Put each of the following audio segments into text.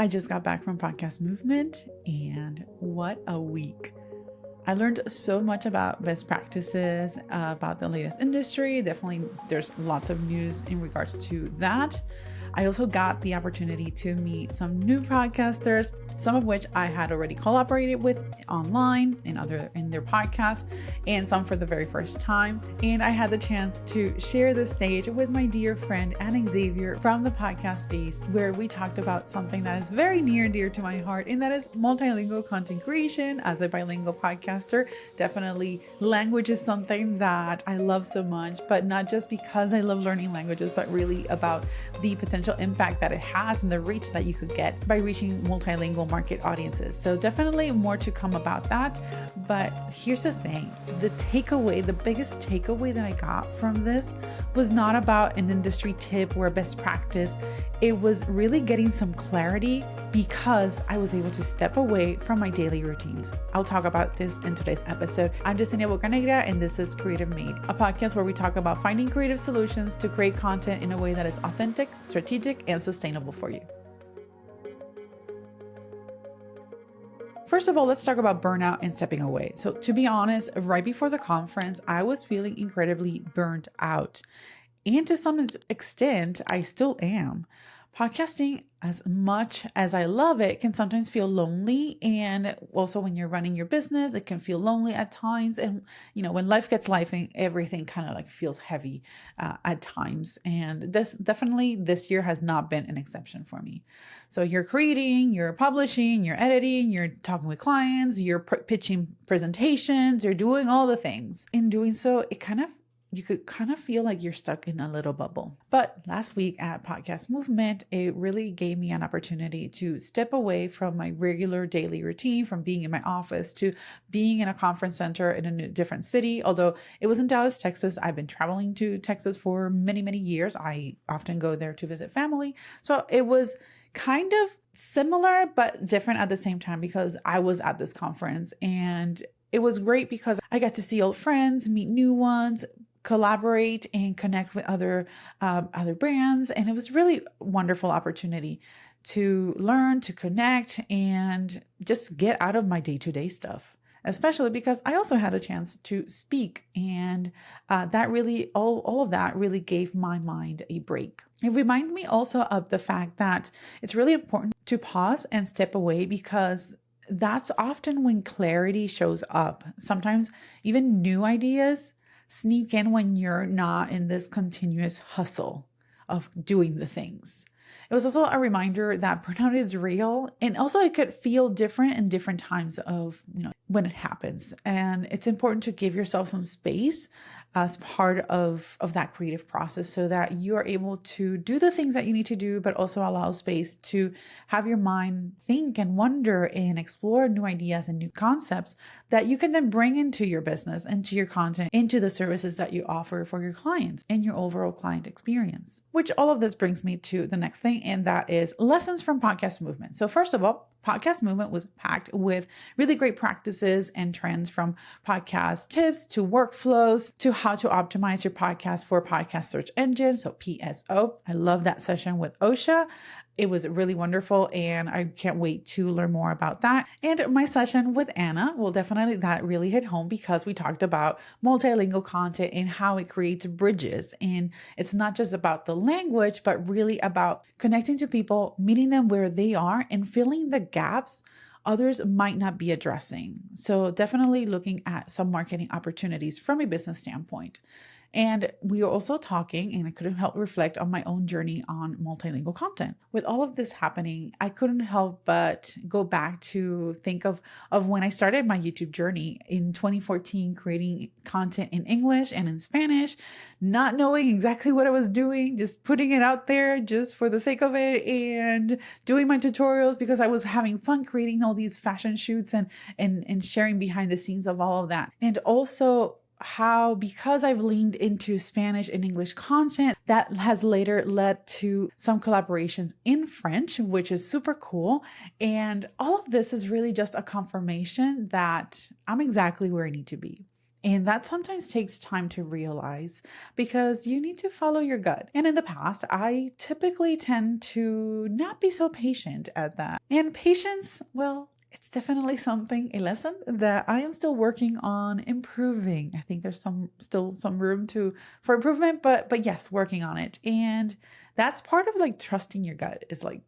I just got back from Podcast Movement, and what a week. I learned so much about best practices, about the latest industry. Definitely, there's lots of news in regards to that. I also got the opportunity to meet some new podcasters, some of which I had already collaborated with online in their podcasts, and some for the very first time. And I had the chance to share the stage with my dear friend Anna Xavier from the podcast space, where we talked about something that is very near and dear to my heart, and that is multilingual content creation. As a bilingual podcaster, definitely language is something that I love so much, but not just because I love learning languages, but really about the potential impact that it has and the reach that you could get by reaching multilingual market audiences. So definitely more to come about that. But here's the thing, the biggest takeaway that I got from this was not about an industry tip or a best practice. It was really getting some clarity because I was able to step away from my daily routines. I'll talk about this in today's episode. I'm Justine Bocanegra, and this is Creative Made, a podcast where we talk about finding creative solutions to create content in a way that is authentic, strategic, and sustainable for you. First of all, let's talk about burnout and stepping away. So to be honest, right before the conference, I was feeling incredibly burnt out. And to some extent, I still am. Podcasting, as much as I love it, can sometimes feel lonely. And also when you're running your business, it can feel lonely at times. And, when life gets life, everything kind of like feels heavy at times. And this year has not been an exception for me. So you're creating, you're publishing, you're editing, you're talking with clients, you're pitching presentations, you're doing all the things. In doing so, you could kind of feel like you're stuck in a little bubble. But last week at Podcast Movement, it really gave me an opportunity to step away from my regular daily routine, from being in my office to being in a conference center in a different city. Although it was in Dallas, Texas, I've been traveling to Texas for many, many years. I often go there to visit family. So it was kind of similar, but different at the same time because I was at this conference, and it was great because I got to see old friends, meet new ones, collaborate and connect with other brands. And it was really a wonderful opportunity to learn, to connect, and just get out of my day-to-day stuff, especially because I also had a chance to speak. And that really, all of that really gave my mind a break. It reminded me also of the fact that it's really important to pause and step away, because that's often when clarity shows up. Sometimes even new ideas sneak in when you're not in this continuous hustle of doing the things. It was also a reminder that burnout is real, and also it could feel different in different times of, when it happens. And it's important to give yourself some space as part of that creative process so that you are able to do the things that you need to do, but also allow space to have your mind think and wonder and explore new ideas and new concepts that you can then bring into your business, into your content, into the services that you offer for your clients and your overall client experience. Which all of this brings me to the next thing, and that is lessons from Podcast Movement. So first of all, Podcast Movement was packed with really great practices and trends, from podcast tips to workflows to how to optimize your podcast for podcast search engine. So PSO. I love that session with Osha. It was really wonderful, and I can't wait to learn more about that. And my session with Anna, that really hit home because we talked about multilingual content and how it creates bridges. And it's not just about the language, but really about connecting to people, meeting them where they are, and filling the gaps others might not be addressing. So definitely looking at some marketing opportunities from a business standpoint. And we are also talking, and I couldn't help reflect on my own journey on multilingual content. With all of this happening, I couldn't help but go back to think of when I started my YouTube journey in 2014, creating content in English and in Spanish, not knowing exactly what I was doing, just putting it out there just for the sake of it, and doing my tutorials because I was having fun creating all these fashion shoots and sharing behind the scenes of all of that. And also how, because I've leaned into Spanish and English content, that has later led to some collaborations in French, which is super cool. And all of this is really just a confirmation that I'm exactly where I need to be. And that sometimes takes time to realize because you need to follow your gut. And in the past, I typically tend to not be so patient at that. And patience, well, it's definitely a lesson that I am still working on improving. I think there's still some room for improvement, but yes, working on it. And that's part of like trusting your gut is like,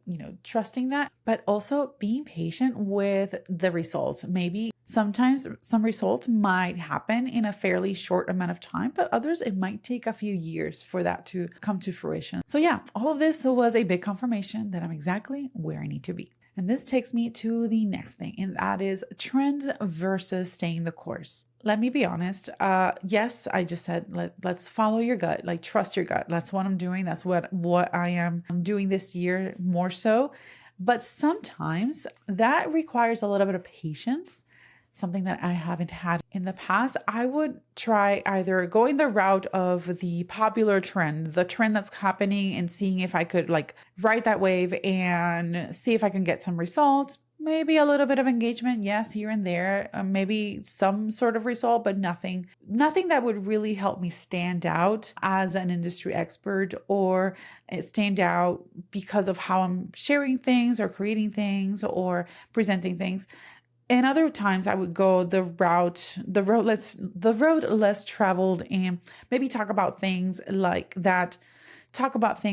trusting that, but also being patient with the results. Maybe sometimes some results might happen in a fairly short amount of time, but others, it might take a few years for that to come to fruition. So yeah, all of this was a big confirmation that I'm exactly where I need to be. And this takes me to the next thing, and that is trends versus staying the course. Let me be honest. Yes, I just said let's follow your gut, like trust your gut. That's what I'm doing. That's what I am doing this year more so. But sometimes that requires a little bit of patience, something that I haven't had in the past. I would try either going the route of the popular trend, the trend that's happening, and seeing if I could like ride that wave and see if I can get some results. Maybe a little bit of engagement, yes, here and there, maybe some sort of result, but nothing that would really help me stand out as an industry expert or stand out because of how I'm sharing things or creating things or presenting things. And other times I would go the road less traveled, and maybe talk about things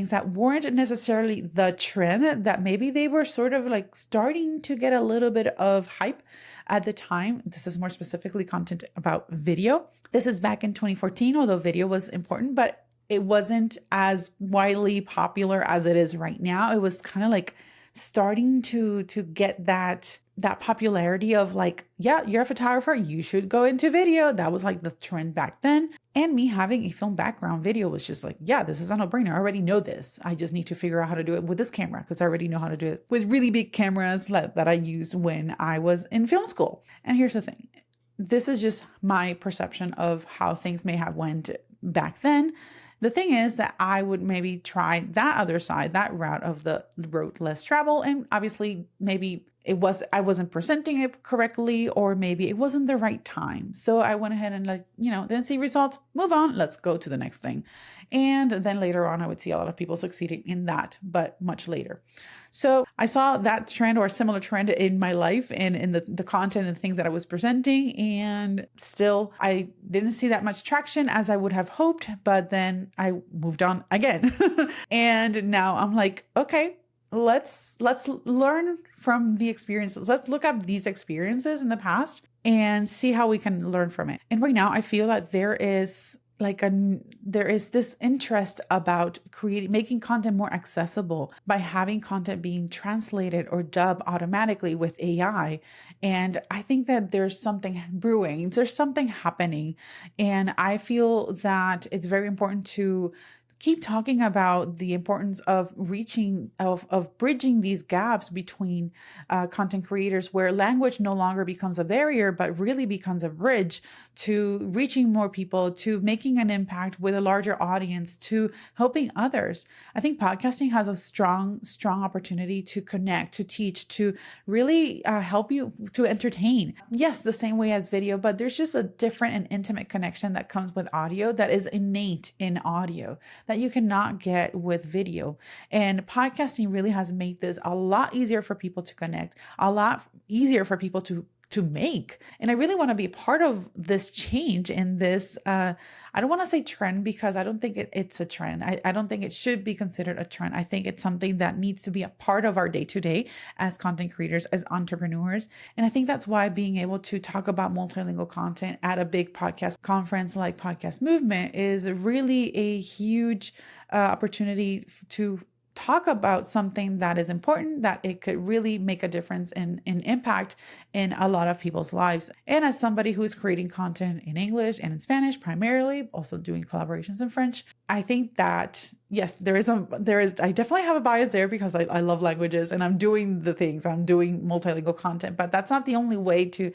that weren't necessarily the trend, that maybe they were sort of like starting to get a little bit of hype at the time. This is more specifically content about video. This is back in 2014, although video was important, but it wasn't as widely popular as it is right now. It was kind of like starting to get that popularity of like, yeah, you're a photographer, you should go into video. That was like the trend back then. And me having a film background, video was just like, yeah, this is a no-brainer. I already know this. I just need to figure out how to do it with this camera because I already know how to do it with really big cameras that I used when I was in film school. And here's the thing. This is just my perception of how things may have went back then. The thing is that I would maybe try that other side, that route of the road less travel. And obviously maybe I wasn't presenting it correctly, or maybe it wasn't the right time. So I went ahead and didn't see results, move on, let's go to the next thing. And then later on, I would see a lot of people succeeding in that, but much later. So I saw that trend or a similar trend in my life and in the content and the things that I was presenting. And still, I didn't see that much traction as I would have hoped, but then I moved on again. And now I'm like, okay, let's learn from the experiences. Let's look up these experiences in the past and see how we can learn from it. And right now I feel that there is this interest about making content more accessible by having content being translated or dubbed automatically with AI. And I think that there's something brewing, there's something happening. And I feel that it's very important to keep talking about the importance of bridging these gaps between content creators, where language no longer becomes a barrier, but really becomes a bridge to reaching more people, to making an impact with a larger audience, to helping others. I think podcasting has a strong opportunity to connect, to teach, to really help you to entertain. Yes, the same way as video, but there's just a different and intimate connection that comes with audio that is innate in audio that you cannot get with video. And podcasting really has made this a lot easier for people to connect, a lot easier for people to make. And I really want to be part of this change in this, I don't want to say trend because I don't think it's a trend. I don't think it should be considered a trend. I think it's something that needs to be a part of our day-to-day as content creators, as entrepreneurs. And I think that's why being able to talk about multilingual content at a big podcast conference like Podcast Movement is really a huge opportunity to talk about something that is important, that it could really make a difference and impact in a lot of people's lives. And as somebody who is creating content in English and in Spanish primarily, also doing collaborations in French, I think that yes, I definitely have a bias there because I love languages and I'm doing multilingual content, but that's not the only way to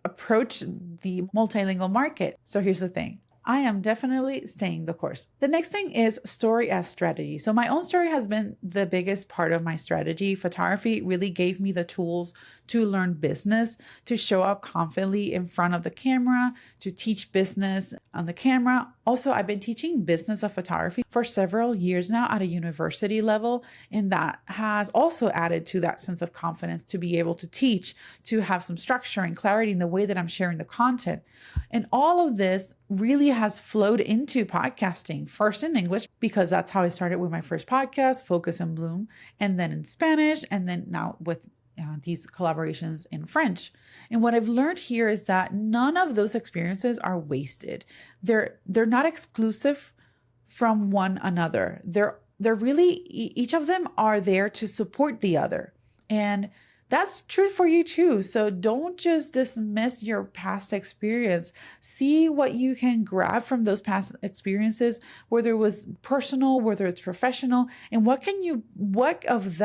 approach the multilingual market. So here's the thing. I am definitely staying the course. The next thing is story as strategy. So my own story has been the biggest part of my strategy. Photography really gave me the tools to learn business, to show up confidently in front of the camera, to teach business on the camera. Also, I've been teaching business of photography for several years now at a university level, and that has also added to that sense of confidence to be able to teach, to have some structure and clarity in the way that I'm sharing the content. And all of this really has flowed into podcasting, first in English, because that's how I started with my first podcast, Focus and Bloom, and then in Spanish, and then now with these collaborations in French. And what I've learned here is that none of those experiences are wasted. They're not exclusive from one another. They're really, each of them are there to support the other. And that's true for you too. So don't just dismiss your past experience. See what you can grab from those past experiences, whether it was personal, whether it's professional, and what of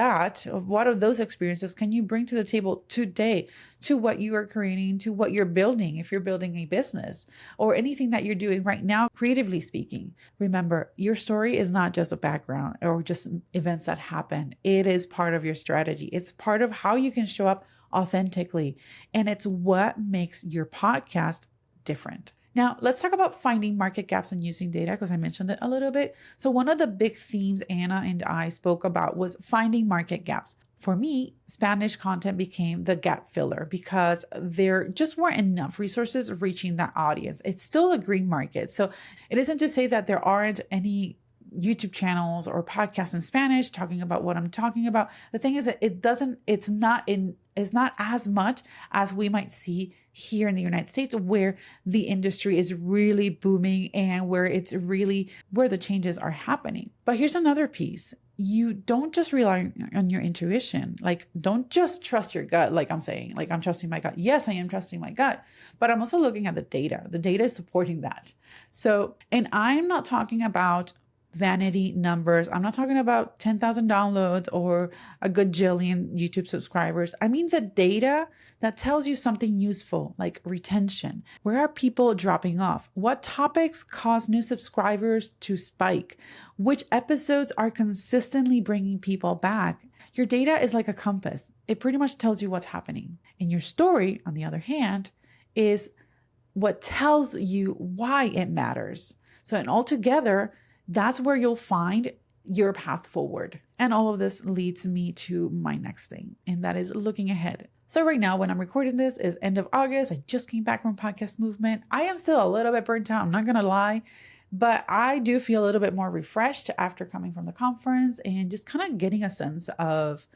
those experiences can you bring to the table today to what you are creating, to what you're building, if you're building a business or anything that you're doing right now, creatively speaking. Remember, your story is not just a background or just events that happen. It is part of your strategy. It's part of how you can show up authentically. And it's what makes your podcast different. Now, let's talk about finding market gaps and using data, because I mentioned it a little bit. So one of the big themes Anna and I spoke about was finding market gaps. For me, Spanish content became the gap filler because there just weren't enough resources reaching that audience. It's still a green market. So it isn't to say that there aren't any YouTube channels or podcasts in Spanish talking about what I'm talking about. The thing is that it's not as much as we might see here in the United States, where the industry is really booming and where the changes are happening. But here's another piece. You don't just rely on your intuition. Like, don't just trust your gut. Like I'm saying, like I'm trusting my gut. Yes, I am trusting my gut, but I'm also looking at the data. The data is supporting that. So, and I'm not talking about vanity numbers. I'm not talking about 10,000 downloads or a gajillion YouTube subscribers. I mean the data that tells you something useful, like retention. Where are people dropping off? What topics cause new subscribers to spike? Which episodes are consistently bringing people back? Your data is like a compass. It pretty much tells you what's happening. And your story, on the other hand, is what tells you why it matters. So, and altogether, that's where you'll find your path forward. And all of this leads me to my next thing, and that is looking ahead. So right now, when I'm recording this, is end of August. I just came back from Podcast Movement. I am still a little bit burnt out. I'm not going to lie, but I do feel a little bit more refreshed after coming from the conference and just kind of getting a sense of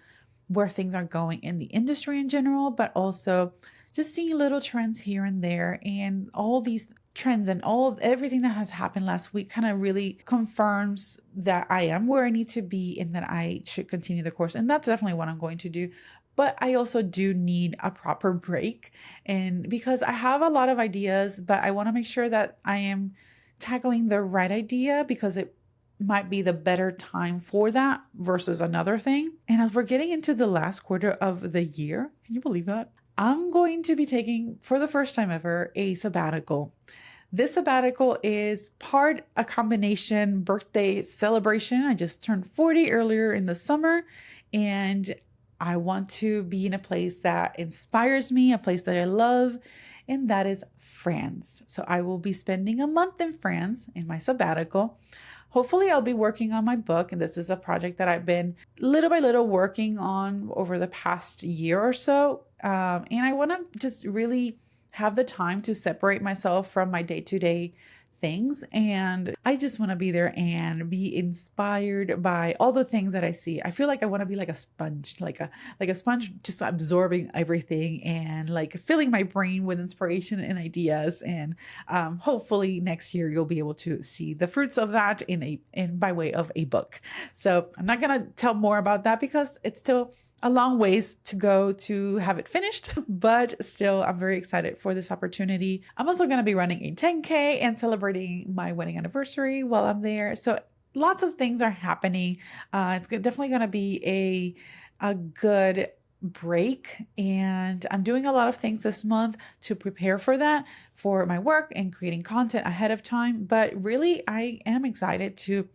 where things are going in the industry in general, but also just seeing little trends here and there, and all these trends and everything that has happened last week kind of really confirms that I am where I need to be and that I should continue the course. And that's definitely what I'm going to do. But I also do need a proper break, and because I have a lot of ideas, but I want to make sure that I am tackling the right idea, because it might be the better time for that versus another thing. And as we're getting into the last quarter of the year, can you believe that? I'm going to be taking, for the first time ever, a sabbatical. This sabbatical is a combination birthday celebration. I just turned 40 earlier in the summer, and I want to be in a place that inspires me, a place that I love, and that is France. So I will be spending a month in France in my sabbatical. Hopefully I'll be working on my book, and this is a project that I've been little by little working on over the past year or so. And I want to just really have the time to separate myself from my day-to-day things. And I just want to be there and be inspired by all the things that I see. I feel like I want to be like a sponge, like a sponge, just absorbing everything and like filling my brain with inspiration and ideas. And hopefully next year you'll be able to see the fruits of that in by way of a book. So I'm not going to tell more about that because it's still a long ways to go to have it finished, but still, I'm very excited for this opportunity. I'm also going to be running a 10K and celebrating my wedding anniversary while I'm there. So lots of things are happening. It's definitely going to be a good break, and I'm doing a lot of things this month to prepare for that, for my work and creating content ahead of time. But really, I am excited to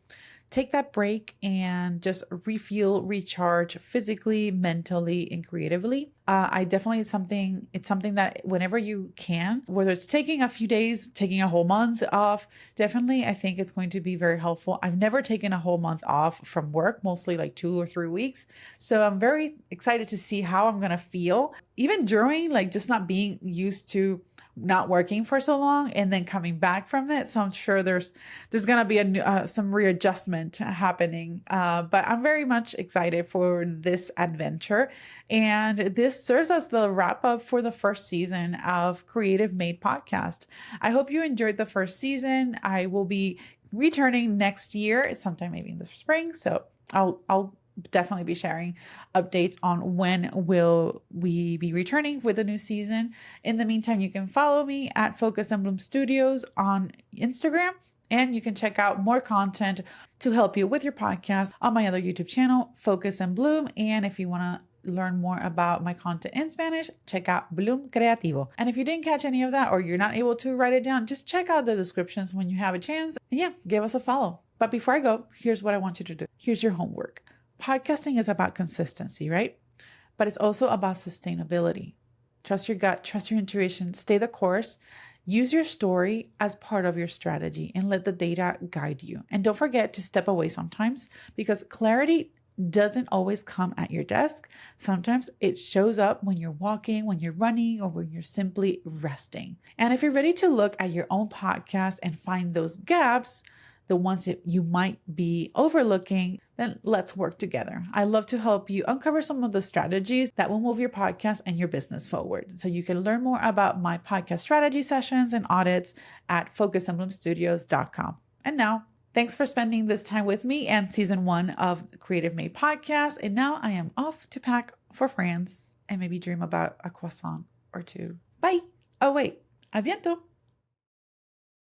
take that break and just refuel, recharge physically, mentally, and creatively. I definitely it's something that whenever you can, whether it's taking a few days, taking a whole month off, definitely I think it's going to be very helpful. I've never taken a whole month off from work, mostly like 2 or 3 weeks. So I'm very excited to see how I'm going to feel, even during like just not being used to not working for so long and then coming back from it. So I'm sure there's going to be some readjustment happening. But I'm very much excited for this adventure. And this serves as the wrap up for the first season of Creative Made Podcast. I hope you enjoyed the first season. I will be returning next year, sometime maybe in the spring. So I'll definitely be sharing updates on when will we be returning with a new season. In the meantime, you can follow me at Focus and Bloom Studios on Instagram, and you can check out more content to help you with your podcast on my other YouTube channel, Focus and Bloom. And if you want to learn more about my content in Spanish, check out Bloom Creativo. And if you didn't catch any of that or you're not able to write it down, just check out the descriptions when you have a chance. And yeah, give us a follow. But before I go, here's what I want you to do. Here's your homework. Podcasting is about consistency, right? But it's also about sustainability. Trust your gut, trust your intuition, stay the course. Use your story as part of your strategy and let the data guide you. And don't forget to step away sometimes, because clarity doesn't always come at your desk. Sometimes it shows up when you're walking, when you're running, or when you're simply resting. And if you're ready to look at your own podcast and find those gaps, the ones that you might be overlooking, then let's work together. I love to help you uncover some of the strategies that will move your podcast and your business forward. So you can learn more about my podcast strategy sessions and audits at focusandbloomstudios.com. And now, thanks for spending this time with me and season 1 of Creative Made Podcast. And now I am off to pack for France and maybe dream about a croissant or two. Bye. Oh, wait. A bientôt.